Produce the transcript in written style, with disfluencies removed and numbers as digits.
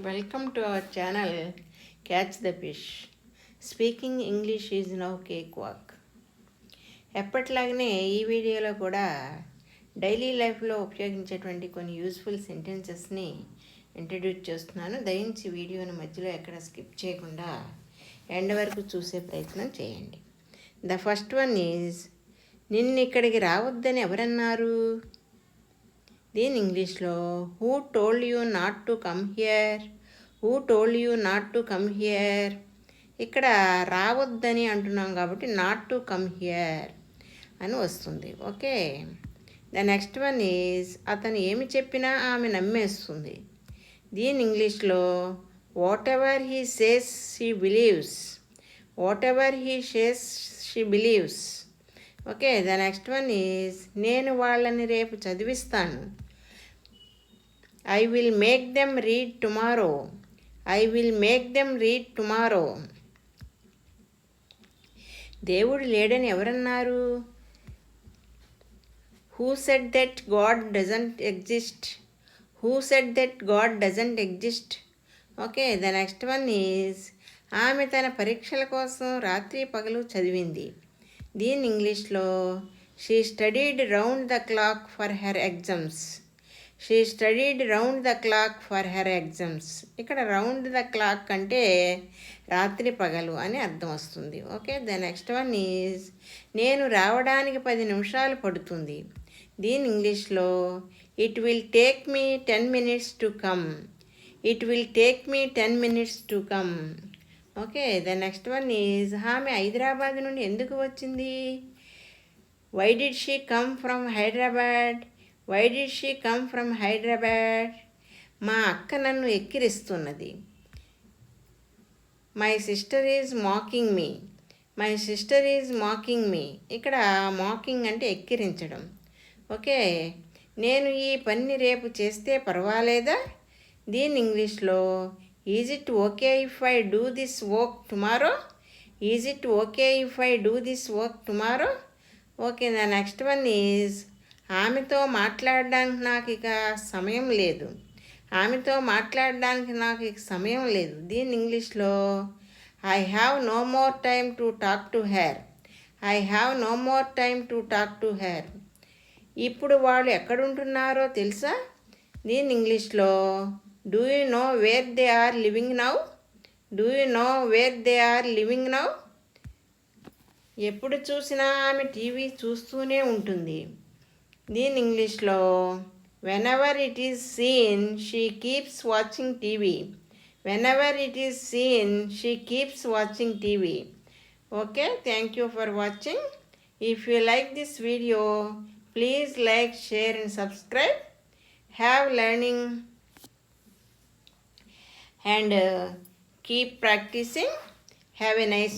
Welcome to our channel Catch the Fish. Speaking English is now cakewalk. ఎప్పట్లాగనే ఈ వీడియోలో కూడా daily లైఫ్లో ఉపయోగించేటువంటి కొన్ని యూస్ఫుల్ సెంటెన్సెస్ని ఇంట్రడ్యూస్ చేస్తున్నాను. దయించి వీడియోని మధ్యలో ఎక్కడ స్కిప్ చేయకుండా ఎండ్ వరకు చూసే ప్రయత్నం చేయండి. ద ఫస్ట్ వన్ ఈజ్, నిన్ను ఇక్కడికి రావద్దని ఎవరన్నారు? దీని ఇంగ్లీష్లో who told you not to come here? Who told you not to come here? ఇక్కడ రావద్దని అంటున్నాం కాబట్టి నాట్ టు కమ్ హియర్ అని వస్తుంది. Okay, the next one is, అతను ఏమి చెప్పినా ఆమె నమ్మేస్తుంది. దీని ఇంగ్లీష్లో whatever he says she believes. Whatever he says she believes. Okay, the next one is, నేను వాళ్ళని రేపు చదివిస్తాను. I will make them read tomorrow. I will make them read tomorrow. దేవుడు లేడని ఎవరన్నారు? Who said that God doesn't exist? Who said that God doesn't exist? Okay, the next one is, ఆమె తన పరీక్షల కోసం రాత్రి పగలు చదివింది. దీని ఇంగ్లీష్లో she studied round the clock for her exams. She studied round the clock for her exams. ఇక్కడ రౌండ్ ద క్లాక్ అంటే రాత్రి పగలు అని అర్థం వస్తుంది. Okay, the next one is, నేను రావడానికి 10 నిమిషాలు పడుతుంది. దీని ఇంగ్లీష్లో it will take me 10 minutes to come. It will take me 10 minutes to come. Okay, the next one is, ఆమె హైదరాబాద్ నుండి ఎందుకు వచ్చింది? Why did she come from Hyderabad? Why did she come from Hyderabad? మా అక్క నన్ను ఎక్కిరిస్తున్నది. My sister is mocking me. My sister is mocking me. ఇక్కడ mocking అంటే ఎక్కిరించడం. ఓకే, నేను ఈ పని రేపు చేస్తే పర్వాలేదా? దీని ఇంగ్లీష్లో is it okay if I do this work tomorrow? Is it okay if I do this work tomorrow? Okay, the next one is, ఆమెతో మాట్లాడడానికి నాకు ఇక సమయం లేదు. ఆమెతో మాట్లాడడానికి నాకు ఇక సమయం లేదు. దీని ఇంగ్లీష్లో I have no more time to talk to her. I have no more time to talk to her. ఇప్పుడు వాళ్ళు ఎక్కడుంటున్నారో తెలుసా? దీని ఇంగ్లీష్లో do you know where they are living now? Do you know where they are living now? ఎప్పుడు చూసినా ఆమె TV చూస్తూనే ఉంటుంది. దీని ఇంగ్లీష్లో whenever it is seen she keeps watching TV. Whenever it is seen she keeps watching TV. Okay, thank you for watching. If you like this video, please like, share and subscribe. Have learning and keep practicing. Have a nice